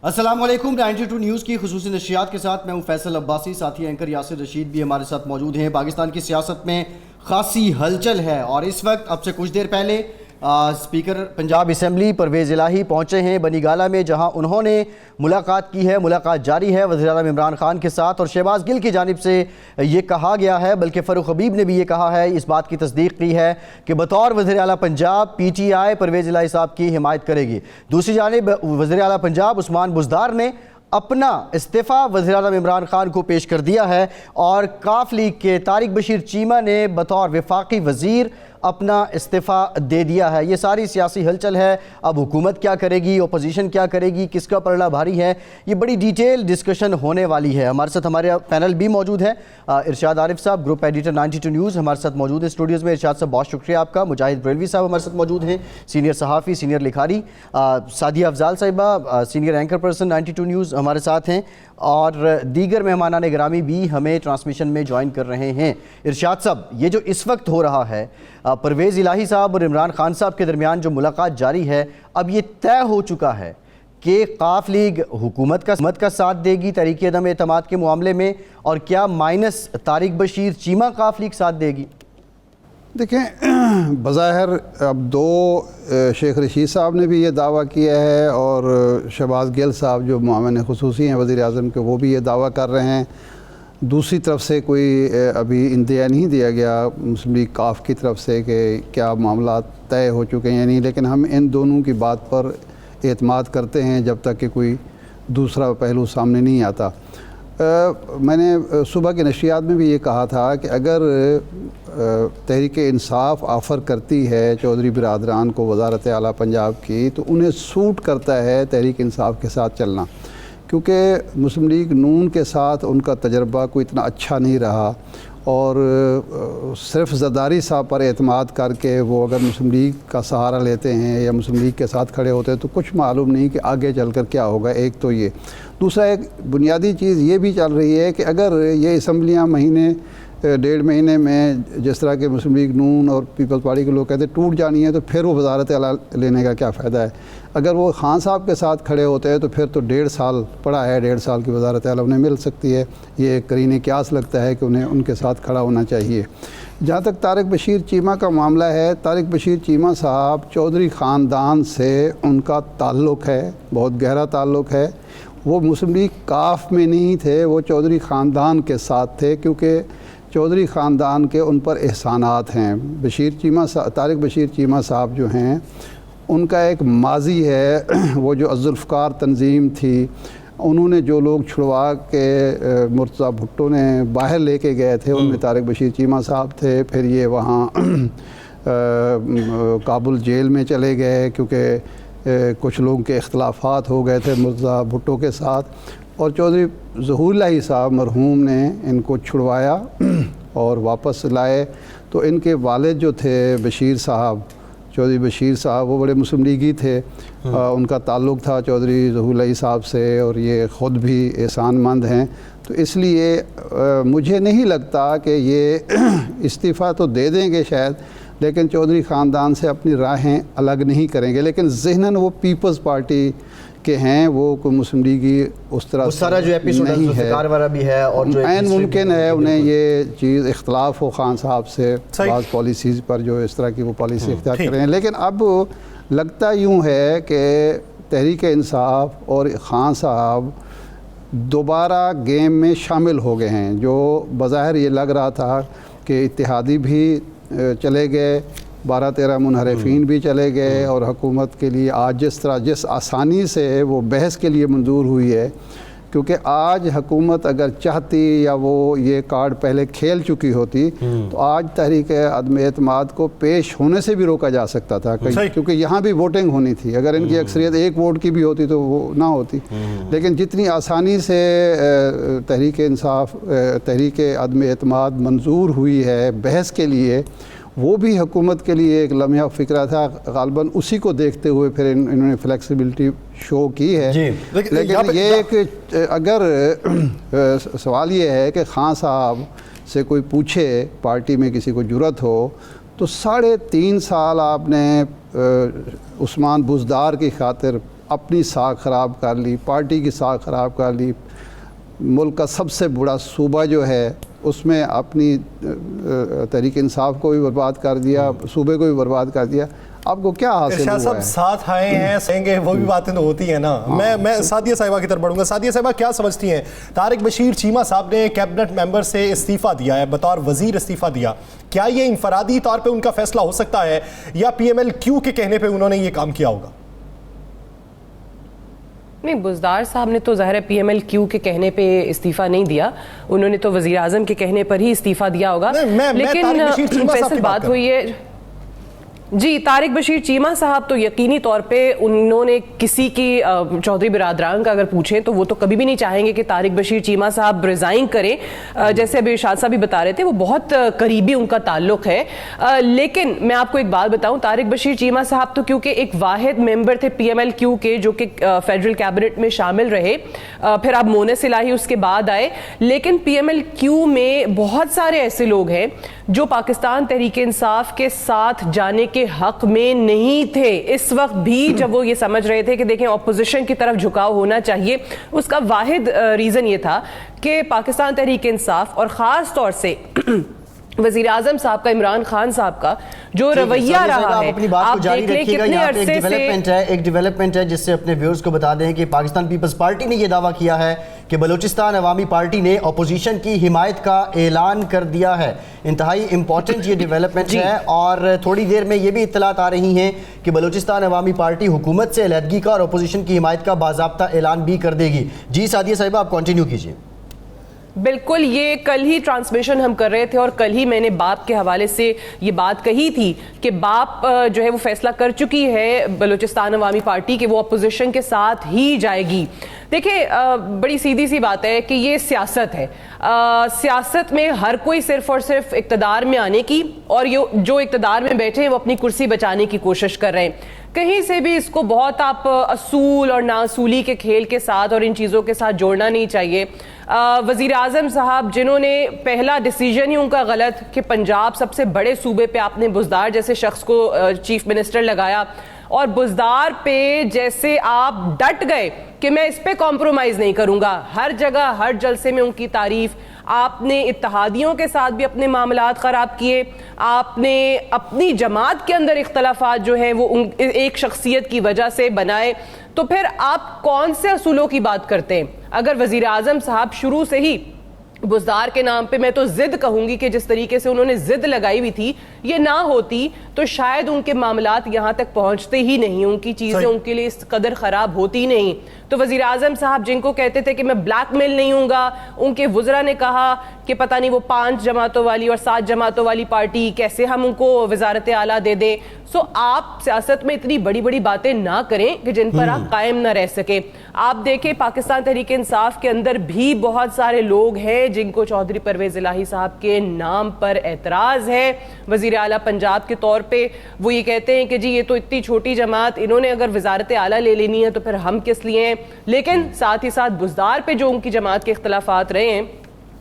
السلام علیکم 92 نیوز کی خصوصی نشریات کے ساتھ میں ہوں فیصل عباسی، ساتھی اینکر یاسر رشید بھی ہمارے ساتھ موجود ہیں۔ پاکستان کی سیاست میں خاصی ہلچل ہے اور اس وقت اب سے کچھ دیر پہلے اسپیکر پنجاب اسمبلی پرویز الہی پہنچے ہیں بنی گالہ میں، جہاں انہوں نے ملاقات کی ہے۔ ملاقات جاری ہے وزیر اعظم عمران خان کے ساتھ، اور شہباز گل کی جانب سے یہ کہا گیا ہے، بلکہ فاروق حبیب نے بھی یہ کہا ہے، اس بات کی تصدیق کی ہے کہ بطور وزیر اعلیٰ Punjab P T I Pervaiz Elahi صاحب کی حمایت کرے گی۔ دوسری جانب وزیر اعلیٰ پنجاب عثمان بزدار نے اپنا استعفیٰ وزیر اعظم عمران خان کو پیش کر دیا ہے، اور کاف لیگ کے طارق بشیر چیمہ نے بطور وفاقی وزیر اپنا استعفیٰ دے دیا ہے۔ یہ ساری سیاسی ہلچل ہے۔ اب حکومت کیا کرے گی، اپوزیشن کیا کرے گی، کس کا پلڑا بھاری ہے، یہ بڑی ڈیٹیل ڈسکشن ہونے والی ہے۔ ہمارے ساتھ ہمارے پینل بھی موجود ہے۔ ارشاد عارف صاحب گروپ ایڈیٹر 92 نیوز ہمارے ساتھ موجود ہیں اسٹوڈیوز میں۔ ارشاد صاحب بہت شکریہ آپ کا۔ مجاہد بریلوی صاحب ہمارے ساتھ موجود ہیں، سینئر صحافی، سینئر لکھاری۔ سعدیہ افضال صاحبہ سینئر اینکر پرسن 92 نیوز ہمارے ساتھ ہیں، اور دیگر مہمانان گرامی بھی ہمیں ٹرانسمیشن میں جوائن کر رہے ہیں۔ ارشاد صاحب، یہ جو اس وقت ہو رہا ہے، پرویز الہی صاحب اور عمران خان صاحب کے درمیان جو ملاقات جاری ہے، اب یہ طے ہو چکا ہے کہ قاف لیگ حکومت کا ساتھ دے گی تحریک عدم اعتماد کے معاملے میں، اور کیا مائنس طارق بشیر چیمہ قاف لیگ ساتھ دے گی؟ دیکھیں، بظاہر اب دو شیخ رشید صاحب نے بھی یہ دعویٰ کیا ہے، اور شہباز گل صاحب جو معاون خصوصی ہیں وزیر اعظم کے، وہ بھی یہ دعویٰ کر رہے ہیں۔ دوسری طرف سے کوئی ابھی انتہا نہیں دیا گیا مسلم لیگ کاف کی طرف سے کہ کیا معاملات طے ہو چکے ہیں یا نہیں، لیکن ہم ان دونوں کی بات پر اعتماد کرتے ہیں جب تک کہ کوئی دوسرا پہلو سامنے نہیں آتا۔ میں نے صبح کے نشریات میں بھی یہ کہا تھا کہ اگر تحریک انصاف آفر کرتی ہے چودھری برادران کو وزارت اعلیٰ پنجاب کی، تو انہیں سوٹ کرتا ہے تحریک انصاف کے ساتھ چلنا، کیونکہ مسلم لیگ نون کے ساتھ ان کا تجربہ کوئی اتنا اچھا نہیں رہا، اور صرف زرداری صاحب پر اعتماد کر کے وہ اگر مسلم لیگ کا سہارا لیتے ہیں یا مسلم لیگ کے ساتھ کھڑے ہوتے ہیں تو کچھ معلوم نہیں کہ آگے چل کر کیا ہوگا۔ ایک تو یہ، دوسرا ایک بنیادی چیز یہ بھی چل رہی ہے کہ اگر یہ اسمبلیاں ڈیڑھ مہینے میں جس طرح کے مسلم لیگ نون اور پیپلز پارٹی کے لوگ کہتے ہیں ٹوٹ جانی ہے، تو پھر وہ وزارت اعلیٰ لینے کا کیا فائدہ ہے؟ اگر وہ خان صاحب کے ساتھ کھڑے ہوتے ہیں تو پھر تو 1.5 سال پڑا ہے، 1.5 سال کی وزارت اعلیٰ انہیں مل سکتی ہے۔ یہ قرینِ قیاس لگتا ہے کہ انہیں ان کے ساتھ کھڑا ہونا چاہیے۔ جہاں تک طارق بشیر چیمہ کا معاملہ ہے، طارق بشیر چیمہ صاحب چودھری خاندان سے ان کا تعلق ہے، بہت گہرا تعلق ہے۔ وہ مسلم لیگ کاف میں نہیں تھے، وہ چودھری خاندان کے ساتھ تھے، کیونکہ چودھری خاندان کے ان پر احسانات ہیں۔ طارق بشیر چیمہ صاحب جو ہیں، ان کا ایک ماضی ہے۔ وہ جو الذوالفقار تنظیم تھی، انہوں نے جو لوگ چھڑوا کے مرتضیٰ بھٹو نے باہر لے کے گئے تھے، ان میں طارق بشیر چیمہ صاحب تھے۔ پھر یہ وہاں کابل جیل میں چلے گئے کیونکہ کچھ لوگوں کے اختلافات ہو گئے تھے مرتضیٰ بھٹو کے ساتھ، اور چودھری ظہور الہی صاحب مرحوم نے ان کو چھڑوایا اور واپس لائے۔ تو ان کے والد جو تھے بشیر صاحب، چودھری بشیر صاحب، وہ بڑے مسلم لیگی تھے، ان کا تعلق تھا چودھری ظہور الہی صاحب سے، اور یہ خود بھی احسان مند ہیں۔ تو اس لیے مجھے نہیں لگتا کہ یہ استعفیٰ تو دے دیں گے شاید، لیکن چودھری خاندان سے اپنی راہیں الگ نہیں کریں گے، لیکن ذہناً وہ پیپلز پارٹی کے ہیں، وہ کوئی مسلم لیگی اس طرح سے نہیں ہے، اور عین ممکن ہے انہیں یہ چیز اختلاف ہو خان صاحب سے بعض پالیسیز پر، جو اس طرح کی وہ پالیسی اختیار کر رہے ہیں۔ لیکن اب لگتا یوں ہے کہ تحریک انصاف اور خان صاحب دوبارہ گیم میں شامل ہو گئے ہیں۔ جو بظاہر یہ لگ رہا تھا کہ اتحادی بھی چلے گئے، 12-13 منحرفین بھی چلے گئے، اور حکومت کے لیے آج جس آسانی سے وہ بحث کے لیے منظور ہوئی ہے، کیونکہ آج حکومت اگر چاہتی یا وہ یہ کارڈ پہلے کھیل چکی ہوتی تو آج تحریک عدم اعتماد کو پیش ہونے سے بھی روکا جا سکتا تھا، کیونکہ یہاں بھی ووٹنگ ہونی تھی۔ اگر ان کی اکثریت ایک ووٹ کی بھی ہوتی تو وہ نہ ہوتی، لیکن جتنی آسانی سے تحریک انصاف، تحریک عدم اعتماد منظور ہوئی ہے بحث کے لیے، وہ بھی حکومت کے لیے ایک لمحہ فکرہ تھا۔ غالباً اسی کو دیکھتے ہوئے پھر انہوں نے فلیکسیبلٹی شو کی ہے۔ لیکن یہ ایک اگر سوال یہ ہے کہ خان صاحب سے کوئی پوچھے، پارٹی میں کسی کو جرأت ہو تو 3.5 سال آپ نے عثمان بزدار کی خاطر اپنی ساکھ خراب کر لی، پارٹی کی ساکھ خراب کر لی، ملک کا سب سے بڑا صوبہ جو ہے اس میں اپنی تحریک انصاف کو بھی برباد کر دیا، صوبے کو بھی برباد کر دیا. آپ کو کیا حاصل ہوا ہے؟ صاحب ساتھ آئے ہیں سہیں گے، وہ بھی باتیں تو ہوتی ہیں نا. میں سعدیہ صاحبہ کی طرف بڑھوں گا. سعدیہ صاحبہ کیا سمجھتی ہیں؟ طارق بشیر چیمہ صاحب نے کیبنٹ ممبر سے استعفیٰ دیا ہے، بطور وزیر استعفیٰ دیا. کیا یہ انفرادی طور پہ ان کا فیصلہ ہو سکتا ہے یا پی ایم ایل کیو کے کہنے پہ انہوں نے یہ کام کیا ہوگا؟ نہیں، بزدار صاحب نے تو ظاہر ہے پی ایم ایل کیو کے کہنے پہ استعفیٰ نہیں دیا، انہوں نے تو وزیر اعظم کے کہنے پر ہی استعفیٰ دیا ہوگا. لیکن فیصل بات ہوئی ہے جی، طارق بشیر چیمہ صاحب تو یقینی طور پہ انہوں نے کسی کی چودھری برادران کا اگر پوچھیں تو وہ تو کبھی بھی نہیں چاہیں گے کہ طارق بشیر چیمہ صاحب ریزائن کریں. جیسے ابھی ارشاد صاحب بھی بتا رہے تھے، وہ بہت قریبی ان کا تعلق ہے. لیکن میں آپ کو ایک بات بتاؤں، طارق بشیر چیمہ صاحب تو کیونکہ ایک واحد ممبر تھے پی ایم ایل کیو کے جو کہ فیڈرل کیبنٹ میں شامل رہے، پھر آپ مونس الہی اس کے بعد آئے. لیکن پی ایم ایل کیو میں بہت سارے ایسے لوگ ہیں جو پاکستان تحریک انصاف کے ساتھ جانے کے حق میں نہیں تھے اس وقت بھی، جب وہ یہ سمجھ رہے تھے کہ دیکھیں اپوزیشن کی طرف جھکاؤ ہونا چاہیے. اس کا واحد ریزن یہ تھا کہ پاکستان تحریک انصاف اور خاص طور سے وزیر اعظم صاحب کا، عمران خان صاحب کا جو رویہ رہا ہے، آپ دیکھ لیں کتنے عرصے سے ایک ڈیولپمنٹ ہے جس سے اپنے ویورز کو بتا دیں کہ پاکستان پیپلز پارٹی نے یہ دعویٰ کیا ہے کہ بلوچستان عوامی پارٹی نے اپوزیشن کی حمایت کا اعلان کر دیا ہے. انتہائی امپورٹنٹ یہ ڈیولپمنٹ ہے، اور تھوڑی دیر میں یہ بھی اطلاعات آ رہی ہیں کہ بلوچستان عوامی پارٹی حکومت سے علیحدگی کا اور اپوزیشن کی حمایت کا باضابطہ اعلان بھی کر دے گی. جی سعدیہ صاحبہ، آپ کنٹینیو کیجیے. بالکل، یہ کل ہی ٹرانسمیشن ہم کر رہے تھے اور کل ہی میں نے باپ کے حوالے سے یہ بات کہی تھی کہ باپ جو ہے وہ فیصلہ کر چکی ہے بلوچستان عوامی پارٹی کہ وہ اپوزیشن کے ساتھ ہی جائے گی. دیکھیں، بڑی سیدھی سی بات ہے کہ یہ سیاست ہے. سیاست میں ہر کوئی صرف اور صرف اقتدار میں آنے کی، اور جو اقتدار میں بیٹھے ہیں وہ اپنی کرسی بچانے کی کوشش کر رہے ہیں. کہیں سے بھی اس کو بہت آپ اصول اور ناصولی کے کھیل کے ساتھ اور ان چیزوں کے ساتھ جوڑنا نہیں چاہیے. وزیر اعظم صاحب جنہوں نے پہلا ڈیسیجن ہی ان کا غلط کہ پنجاب سب سے بڑے صوبے پہ آپ نے بزدار جیسے شخص کو چیف منسٹر لگایا، اور بزدار پہ جیسے آپ ڈٹ گئے کہ میں اس پہ کمپرومائز نہیں کروں گا، ہر جگہ ہر جلسے میں ان کی تعریف. آپ نے اتحادیوں کے ساتھ بھی اپنے معاملات خراب کیے، آپ نے اپنی جماعت کے اندر اختلافات جو ہیں وہ ایک شخصیت کی وجہ سے بنائے. تو پھر آپ کون سے اصولوں کی بات کرتے ہیں؟ اگر وزیر اعظم صاحب شروع سے ہی بزدار کے نام پہ، میں تو ضد کہوں گی کہ جس طریقے سے انہوں نے ضد لگائی ہوئی تھی، یہ نہ ہوتی تو شاید ان کے معاملات یہاں تک پہنچتے ہی نہیں، ان کی چیزیں ان کے لیے اس قدر خراب ہوتی نہیں. تو وزیر اعظم صاحب جن کو کہتے تھے کہ میں بلیک میل نہیں ہوں گا، ان کے وزراء نے کہا کہ پتہ نہیں وہ 5 جماعتوں والی اور 7 جماعتوں والی پارٹی کیسے ہم ان کو وزارت اعلیٰ دے دیں. سو آپ سیاست میں اتنی بڑی بڑی باتیں نہ کریں کہ جن پر آپ قائم نہ رہ سکیں. آپ دیکھیں پاکستان تحریک انصاف کے اندر بھی بہت سارے لوگ ہیں جن کو چودھری پرویز الہی صاحب کے نام پر اعتراض ہے. وزیر اعلیٰ پنجاب کے طور پہ وہ یہ کہتے ہیں کہ جی یہ تو اتنی چھوٹی جماعت، انہوں نے اگر وزارت اعلیٰ لے لینی ہے تو پھر ہم کس لیے ہیں. لیکن ساتھ ہی ساتھ بزدار پہ جو ان کی جماعت کے اختلافات رہے ہیں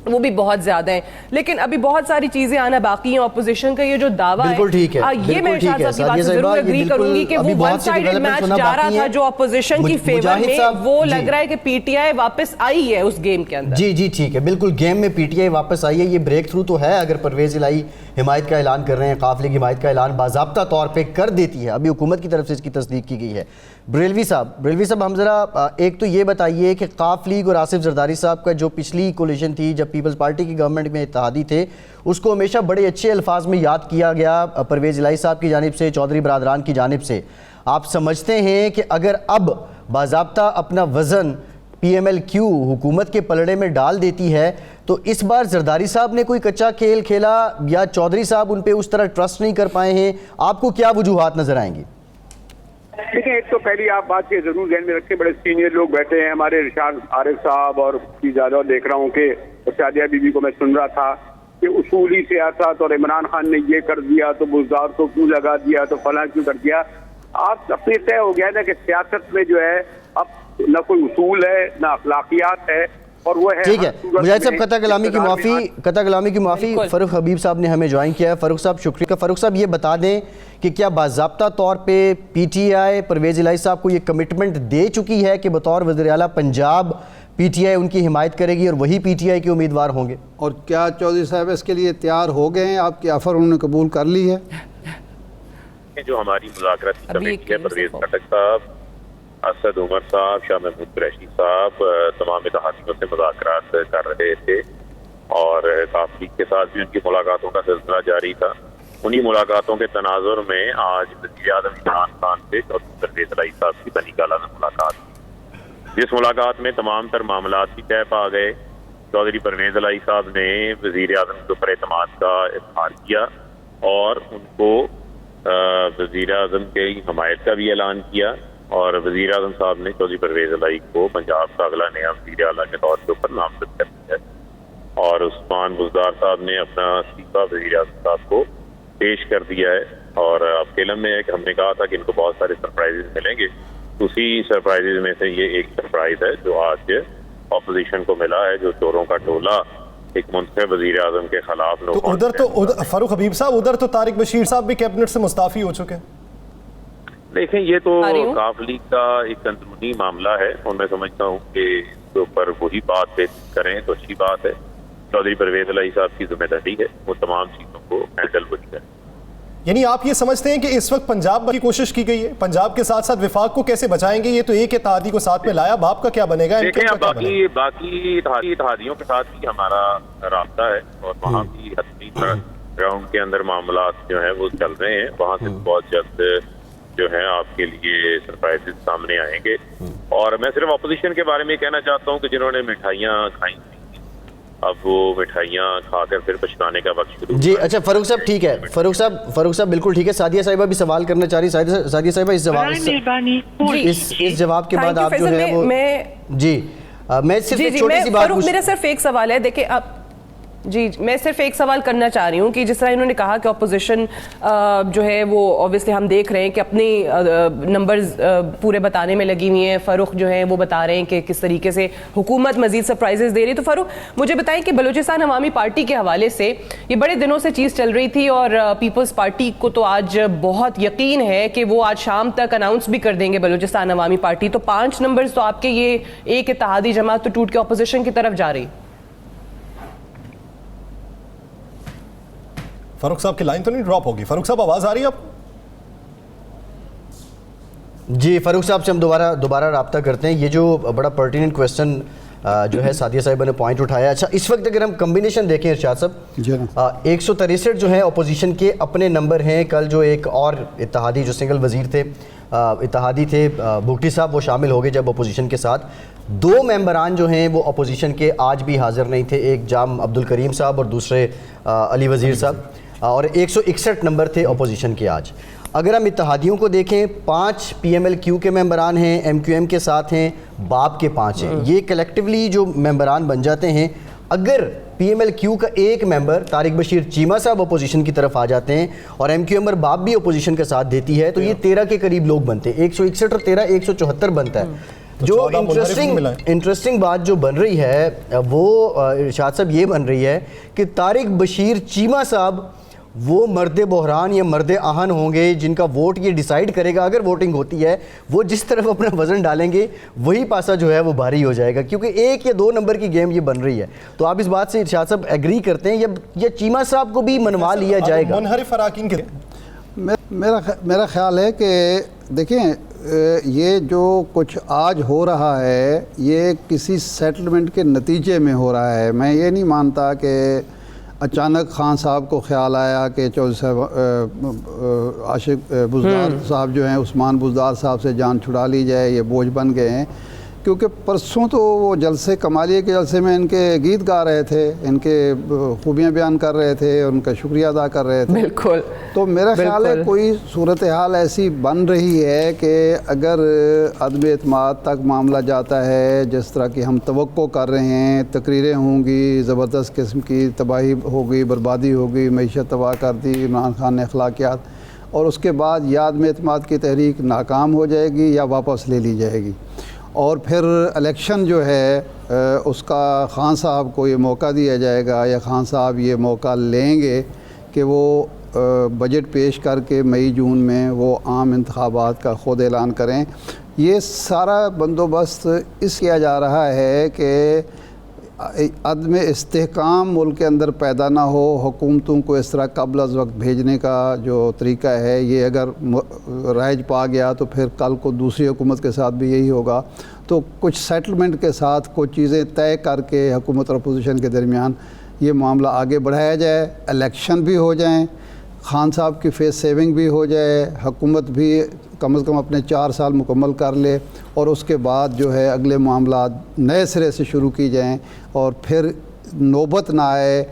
وہ بھی بہت زیادہ ہیں. لیکن ابھی بہت ساری چیزیں آنا باقی ہیں. اپوزیشن کا یہ جو دعویٰ ہے، یہ میں ارشاد صاحب کی بات سے ضرور اگری کروں گی کہ وہ ون سائیڈڈ میچ جا رہا تھا جو اپوزیشن کی فیور میں، وہ لگ رہا ہے کہ پی ٹی آئی واپس آئی ہے اس گیم کے اندر. جی ٹھیک ہے، بالکل گیم میں پی ٹی آئی واپس آئی ہے. یہ بریک تھرو تو ہے اگر پرویز الہی حمایت کا اعلان کر رہے ہیں، قافلے کی حمایت کا اعلان باضابطہ طور پہ کر دیتی ہے. ابھی حکومت کی طرف سے اس کی تصدیق کی گئی ہے. بریلوی صاحب ہم ذرا ایک تو یہ بتائیے کہ قاف لیگ اور آصف زرداری صاحب کا جو پچھلی کولیشن تھی جب پیپلز پارٹی کی گورنمنٹ میں اتحادی تھے، اس کو ہمیشہ بڑے اچھے الفاظ میں یاد کیا گیا پرویز الہی صاحب کی جانب سے، چودھری برادران کی جانب سے. آپ سمجھتے ہیں کہ اگر اب باضابطہ اپنا وزن پی ایم ایل کیو حکومت کے پلڑے میں ڈال دیتی ہے تو اس بار زرداری صاحب نے کوئی کچا کھیل کھیلا یا چودھری صاحب ان پہ اس طرح ٹرسٹ نہیں کر پائے ہیں؟ آپ کو کیا وجوہات نظر آئیں گی؟ دیکھیں، ایک تو پہلی آپ بات یہ ضرور ذہن میں رکھیں، بڑے سینئر لوگ بیٹھے ہیں ہمارے، ارشاد عارف صاحب اور زیادہ دیکھ رہا ہوں کہ شادیہ بی بی کو میں سن رہا تھا کہ اصولی سیاست اور عمران خان نے یہ کر دیا تو بزدار کو کیوں لگا دیا تو فلاں کیوں کر دیا. آپ اپنی طے ہو گیا نا کہ سیاست میں جو ہے اب نہ کوئی اصول ہے نہ اخلاقیات ہے. اور وہ ہے ٹھیک ہے مجاہد صاحب قطع کلامی کی معافی بالکل. فاروق حبیب صاحب نے ہمیں جوائن کیا ہے. فاروق صاحب شکریہ. فاروق صاحب یہ بتا دیں کہ کیا باضابطہ طور پہ پی ٹی آئی پرویز الہی صاحب کو یہ کمٹمنٹ دے چکی ہے کہ بطور وزیر اعلیٰ پنجاب پی ٹی آئی ان کی حمایت کرے گی اور وہی پی ٹی آئی کے امیدوار ہوں گے؟ اور کیا چودھری صاحب اس کے لیے تیار ہو گئے ہیں؟ آپ کی آفر انہوں نے قبول کر لی ہے؟ جو ہماری مذاکراتی کمیٹی ہے، پرویز خٹک صاحب، اسد عمر صاحب، شاہ محمود قریشی صاحب، تمام اتحادیوں سے مذاکرات کر رہے تھے اور کاف لیگ کے ساتھ بھی ان کی ملاقاتوں کا سلسلہ جاری تھا. انہی ملاقاتوں کے تناظر میں آج وزیر اعظم عمران خان سے چودھری پرویز الہی صاحب کی بنی گالہ میں ملاقات کی، جس ملاقات میں تمام تر معاملات بھی طے پا گئے. چودھری پرویز الہی صاحب نے وزیر اعظم کے اوپر اعتماد کا اظہار کیا اور ان کو وزیر اعظم کی حمایت کا بھی اعلان کیا، اور وزیر اعظم صاحب نے چودھری پرویز الہی کو پنجاب کا اگلا نیا وزیر اعلیٰ کے طور کے اوپر نامزد کر دیا ہے. اور عثمان بزدار صاحب نے اپنا استعفیٰ وزیر اعظم صاحب کو پیش کر دیا ہے. اور اب فلم میں ہے کہ ہم نے کہا تھا کہ ان کو بہت سارے سرپرائزز ملیں گے، اسی سرپرائزز میں سے یہ ایک سرپرائز ہے جو آج اپوزیشن کو ملا ہے، جو چوروں کا ٹولہ ایک منتخب وزیر اعظم کے خلاف تو ادھر تو فاروق حبیب صاحب، ادھر تو طارق بشیر صاحب بھی کیبنٹ سے مستعفی ہو چکے ہیں. دیکھیں یہ تو کاف لیگ کا ایک اندرونی معاملہ ہے اور میں سمجھتا ہوں کہ اس کے اوپر وہی بات کریں تو اچھی بات ہے. چودھری پرویز الہی صاحب کی ذمہ داری ہے وہ تمام چیزوں کو ہینڈل وہی کریں. یعنی آپ یہ سمجھتے ہیں کہ اس وقت پنجاب کی کوشش کی گئی ہے، پنجاب کے ساتھ ساتھ وفاق کو کیسے بچائیں گے؟ یہ تو ایک اتحادی کو ساتھ میں لایا، باپ کا کیا بنے گا؟ دیکھیں باقی اتحادیوں کے ساتھ بھی ہمارا رابطہ ہے اور وہاں بھی حتمی گراؤنڈ کے اندر معاملات جو ہیں وہ چل رہے ہیں. وہاں سے بہت جلد جو ہے آپ کے لیے سرپرائزز سامنے آئیں گے. اور میں صرف اپوزیشن کے بارے میں کہنا چاہتا ہوں کہ جنہوں نے مٹھائیاں کھائیں اب وہ مٹھائیاں کھا کر پھر پچھتانے کا وقت شروع. جی اچھا فاروق صاحب ٹھیک ہے، فاروق صاحب بالکل ٹھیک ہے. سعدیہ صاحبہ بھی سوال کرنا چاہ رہی. سعدیہ صاحبہ اس جواب کے بعد آپ جو ہے وہ جی میں صرف ایک چھوٹی سی بات میرا صرف ایک سوال ہے. دیکھیں آپ جی میں صرف ایک سوال کرنا چاہ رہی ہوں کہ جس طرح انہوں نے کہا کہ اپوزیشن جو ہے وہ اوبویسلی ہم دیکھ رہے ہیں کہ اپنے نمبرز پورے بتانے میں لگی ہوئی ہیں. فاروق جو ہیں وہ بتا رہے ہیں کہ کس طریقے سے حکومت مزید سرپرائزز دے رہی. تو فاروق مجھے بتائیں کہ بلوچستان عوامی پارٹی کے حوالے سے یہ بڑے دنوں سے چیز چل رہی تھی اور پیپلز پارٹی کو تو آج بہت یقین ہے کہ وہ آج شام تک اناؤنس بھی کر دیں گے بلوچستان عوامی پارٹی. تو 5 نمبرز تو آپ کے یہ ایک اتحادی جماعت تو ٹوٹ کے اپوزیشن کی طرف جا رہی. فاروق صاحب کی لائن تو نہیں ڈراپ ہوگی؟ فاروق صاحب آواز آ رہی ہے آپ کو؟ جی فاروق صاحب سے ہم دوبارہ رابطہ کرتے ہیں. یہ جو بڑا پرٹیننٹ کویسچن جو ہے سعدیہ صاحبہ نے پوائنٹ اٹھایا. اچھا اس وقت اگر ہم کمبینیشن دیکھیں ارشاد صاحب 163 جو ہے اپوزیشن کے اپنے نمبر ہیں. کل جو ایک اور اتحادی جو سنگل وزیر تھے اتحادی تھے بھگٹی صاحب وہ شامل ہو گئے جب اپوزیشن کے ساتھ. 2 ممبران جو ہیں وہ اپوزیشن کے آج بھی حاضر نہیں تھے، ایک جام عبدالکریم صاحب اور دوسرے علی وزیر صاحب، اور 161 نمبر تھے اپوزیشن کے آج. اگر ہم اتحادیوں کو دیکھیں 5 پی ایم ایل کیو کے ممبران ہیں، ایم کیو ایم کے ساتھ ہیں، باپ کے 5 ہیں. یہ کلیکٹیولی جو ممبران بن جاتے ہیں. اگر پی ایم ایل کیو کا ایک ممبر طارق بشیر چیمہ صاحب اپوزیشن کی طرف آ جاتے ہیں اور ایم کیو ایم اور باپ بھی اپوزیشن کا ساتھ دیتی ہے تو یہ 13 کے قریب لوگ بنتے ہیں. 161 اور 13 174 بنتا ہے. جو انٹرسٹنگ بات جو بن رہی ہے وہ ارشاد صاحب یہ بن رہی ہے کہ طارق بشیر چیمہ صاحب وہ مرد بحران یا مرد آہن ہوں گے جن کا ووٹ یہ ڈیسائیڈ کرے گا. اگر ووٹنگ ہوتی ہے وہ جس طرف اپنا وزن ڈالیں گے وہی پاسا جو ہے وہ بھاری ہو جائے گا، کیونکہ 1 یا 2 نمبر کی گیم یہ بن رہی ہے. تو آپ اس بات سے ارشاد صاحب ایگری کرتے ہیں یا چیمہ صاحب کو بھی منوا لیا جائے گا؟ منحرف اراکین کے میرا خیال ہے کہ دیکھیں یہ جو کچھ آج ہو رہا ہے یہ کسی سیٹلمنٹ کے نتیجے میں ہو رہا ہے. میں یہ نہیں مانتا کہ اچانک خان صاحب کو خیال آیا کہ چودھری صاحب عاشق بزدار صاحب جو ہیں عثمان بزدار صاحب سے جان چھڑا لی جائے، یہ بوجھ بن گئے ہیں. کیونکہ پرسوں تو وہ جلسے کمالیہ کے جلسے میں ان کے گیت گا رہے تھے، ان کے خوبیاں بیان کر رہے تھے، ان کا شکریہ ادا کر رہے تھے. بالکل. تو میرا خیال ہے کوئی صورتحال ایسی بن رہی ہے کہ اگر عدم اعتماد تک معاملہ جاتا ہے جس طرح کی ہم توقع کر رہے ہیں، تقریریں ہوں گی، زبردست قسم کی تباہی ہوگی، بربادی ہوگی، معیشت تباہ کر دی عمران خان نے اخلاقیات، اور اس کے بعد یا عدم اعتماد کی تحریک ناکام ہو جائے گی یا واپس لے لی جائے گی. اور پھر الیکشن جو ہے اس کا خان صاحب کو یہ موقع دیا جائے گا یا خان صاحب یہ موقع لیں گے کہ وہ بجٹ پیش کر کے مئی جون میں وہ عام انتخابات کا خود اعلان کریں. یہ سارا بندوبست اس کیا جا رہا ہے کہ عدم استحکام ملک کے اندر پیدا نہ ہو. حکومتوں کو اس طرح قبل از وقت بھیجنے کا جو طریقہ ہے یہ اگر رائج پا گیا تو پھر کل کو دوسری حکومت کے ساتھ بھی یہی ہوگا. تو کچھ سیٹلمنٹ کے ساتھ کچھ چیزیں طے کر کے حکومت اور اپوزیشن کے درمیان یہ معاملہ آگے بڑھایا جائے, الیکشن بھی ہو جائیں, خان صاحب کی فیس سیونگ بھی ہو جائے, حکومت بھی کم از کم اپنے 4 سال مکمل کر لے, اور اس کے بعد جو ہے اگلے معاملات نئے سرے سے شروع کی جائیں, اور پھر نوبت نہ آئے.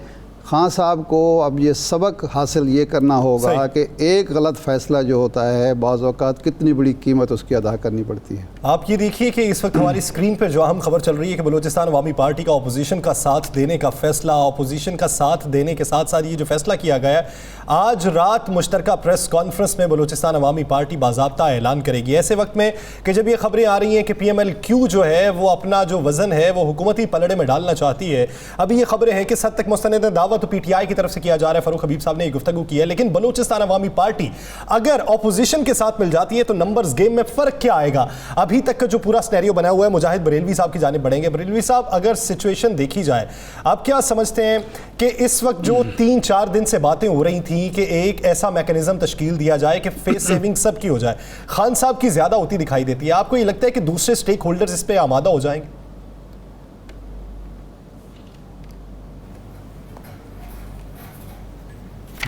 خان صاحب کو اب یہ سبق حاصل یہ کرنا ہوگا کہ ایک غلط فیصلہ جو ہوتا ہے بعض اوقات کتنی بڑی قیمت اس کی ادا کرنی پڑتی ہے. آپ یہ دیکھیے کہ اس وقت ہماری اسکرین پر جو اہم خبر چل رہی ہے کہ بلوچستان عوامی پارٹی کا اپوزیشن کا ساتھ دینے کا فیصلہ, اپوزیشن کا ساتھ دینے کے ساتھ ساتھ یہ جو فیصلہ کیا گیا ہے, آج رات مشترکہ پریس کانفرنس میں بلوچستان عوامی پارٹی باضابطہ اعلان کرے گی. ایسے وقت میں کہ جب یہ خبریں آ رہی ہیں کہ پی ایم ایل کیو جو ہے وہ اپنا جو وزن ہے وہ حکومتی پلڑے میں ڈالنا چاہتی ہے. ابھی یہ خبریں ہیں کہ کس حد تک مستند دعویٰ تو پی ٹی آئی کی طرف سے کیا جا رہا ہے, فاروق حبیب صاحب نے یہ گفتگو کی ہے, لیکن بلوچستان عوامی پارٹی اگر اپوزیشن کے ساتھ مل جاتی ہے تو نمبرز گیم میں فرق کیا آئے گا؟ ابھی تک کا جو پورا سینیریو بنا ہوا ہے, مجاہد بریلوی صاحب کی جانب بڑھیں گے. بریلوی صاحب, اگر سچویشن دیکھی جائے, آپ کیا سمجھتے ہیں کہ اس وقت جو 3-4 دن سے باتیں ہو رہی تھیں کہ ایک ایسا میکنزم تشکیل دیا جائے کہ فیس سیونگ سب کی ہو جائے, خان صاحب کی زیادہ ہوتی دکھائی دیتی ہے, آپ کو یہ لگتا ہے کہ دوسرے سٹیک ہولڈرز اس پہ آمادہ ہو جائیں گے؟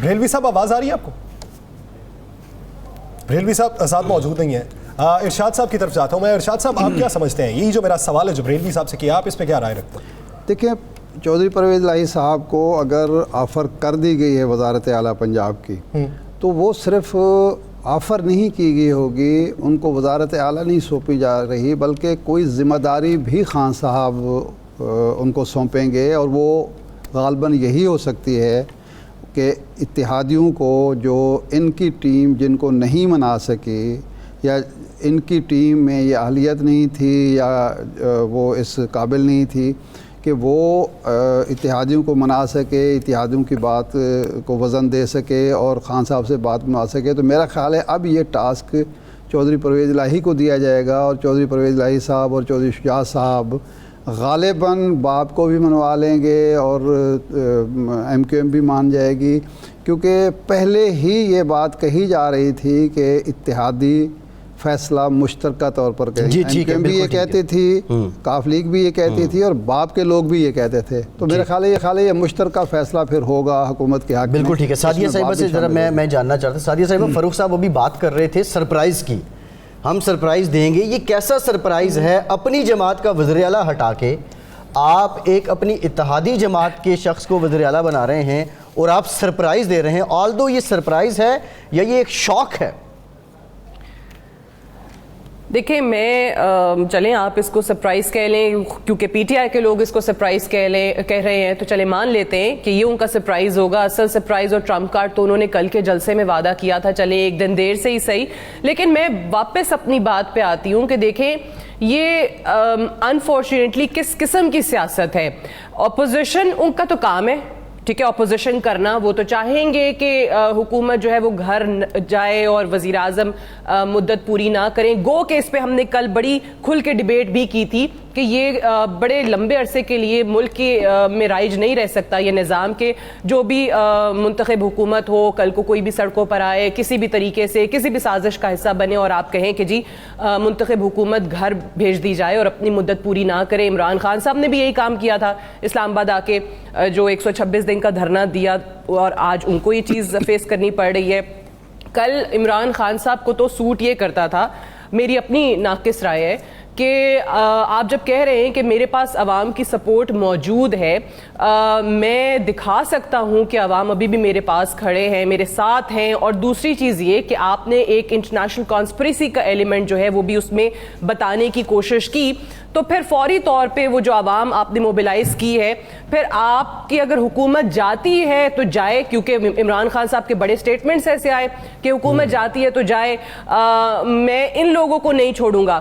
بریلوی صاحب آواز آ رہی ہے آپ کو؟ بریلوی صاحب ساتھ موجود نہیں ہیں. ارشاد صاحب کی طرف جاتا ہوں میں. ارشاد صاحب, آپ کیا سمجھتے ہیں, یہی جو میرا سوال ہے جو بریلوی صاحب سے کیا, آپ اس پہ کیا رائے رکھتے ہیں؟ دیکھیں, چودھری پرویز الہی صاحب کو اگر آفر کر دی گئی ہے وزارت اعلیٰ پنجاب کی, تو وہ صرف آفر نہیں کی گئی ہوگی, ان کو وزارت اعلیٰ نہیں سونپی جا رہی, بلکہ کوئی ذمہ داری بھی خان صاحب ان کو سونپیں گے, اور وہ غالباً یہی ہو سکتی ہے کہ اتحادیوں کو جو ان کی ٹیم جن کو نہیں منا سکی, یا ان کی ٹیم میں یہ اہلیت نہیں تھی, یا وہ اس قابل نہیں تھی کہ وہ اتحادیوں کو منا سکے, اتحادیوں کی بات کو وزن دے سکے اور خان صاحب سے بات بنا سکے. تو میرا خیال ہے اب یہ ٹاسک چودھری پرویز الہی کو دیا جائے گا, اور چودھری پرویز الہی صاحب اور چودھری شجاعت صاحب غالباً باپ کو بھی منوا لیں گے اور ایم کیو ایم بھی مان جائے گی, کیونکہ پہلے ہی یہ بات کہی جا رہی تھی کہ اتحادی فیصلہ مشترکہ طور پر کریں. ایم کیو ایم بھی یہ کہتی تھی, کاف لیگ بھی یہ کہتی تھی, اور باپ کے لوگ بھی یہ کہتے تھے. تو میرا خیال ہے یہ مشترکہ فیصلہ پھر ہوگا حکومت کے حق میں. بالکل ٹھیک ہے. سعدیہ صاحبہ سے ذرا میں جاننا چاہتا ہوں, سعدیہ صاحبہ, فاروق صاحب ابھی بات کر رہے تھے سرپرائز کی, ہم سرپرائز دیں گے. یہ کیسا سرپرائز ہے؟ اپنی جماعت کا وزیر اعلیٰ ہٹا کے آپ ایک اپنی اتحادی جماعت کے شخص کو وزیر اعلیٰ بنا رہے ہیں اور آپ سرپرائز دے رہے ہیں. آلدو یہ سرپرائز ہے یا یہ ایک شوق ہے؟ دیکھیں, میں چلیں آپ اس کو سرپرائز کہہ لیں, کیونکہ پی ٹی آئی کے لوگ اس کو سرپرائز کہہ رہے ہیں, تو چلیں مان لیتے ہیں کہ یہ ان کا سرپرائز ہوگا. اصل سرپرائز اور ٹرمپ کارڈ تو انہوں نے کل کے جلسے میں وعدہ کیا تھا, چلیں ایک دن دیر سے ہی صحیح. لیکن میں واپس اپنی بات پہ آتی ہوں کہ دیکھیں, یہ انفارچونیٹلی کس قسم کی سیاست ہے. اپوزیشن ان کا تو کام ہے, ٹھیک ہے, اپوزیشن کرنا, وہ تو چاہیں گے کہ حکومت جو ہے وہ گھر جائے اور وزیر اعظم مدت پوری نہ کریں. گو کہ اس پہ ہم نے کل بڑی کھل کے ڈیبیٹ بھی کی تھی کہ یہ بڑے لمبے عرصے کے لیے ملک کے میں رائج نہیں رہ سکتا یہ نظام کے جو بھی منتخب حکومت ہو, کل کو کوئی بھی سڑکوں پر آئے, کسی بھی طریقے سے کسی بھی سازش کا حصہ بنے اور آپ کہیں کہ جی منتخب حکومت گھر بھیج دی جائے اور اپنی مدت پوری نہ کرے. عمران خان صاحب نے بھی یہی کام کیا تھا اسلام آباد آ کے, جو 126 دن کا دھرنا دیا, اور آج ان کو یہ چیز فیس کرنی پڑ رہی ہے. کل عمران خان صاحب کو تو سوٹ یہ کرتا تھا, میری اپنی ناقص رائے ہے, کہ آپ جب کہہ رہے ہیں کہ میرے پاس عوام کی سپورٹ موجود ہے, میں دکھا سکتا ہوں کہ عوام ابھی بھی میرے پاس کھڑے ہیں, میرے ساتھ ہیں. اور دوسری چیز یہ کہ آپ نے ایک انٹرنیشنل کانسپریسی کا ایلیمنٹ جو ہے وہ بھی اس میں بتانے کی کوشش کی, تو پھر فوری طور پہ وہ جو عوام آپ نے موبیلائز کی ہے, پھر آپ کی اگر حکومت جاتی ہے تو جائے, کیونکہ عمران خان صاحب کے بڑے سٹیٹمنٹس ایسے آئے کہ حکومت جاتی ہے تو جائے, میں ان لوگوں کو نہیں چھوڑوں گا.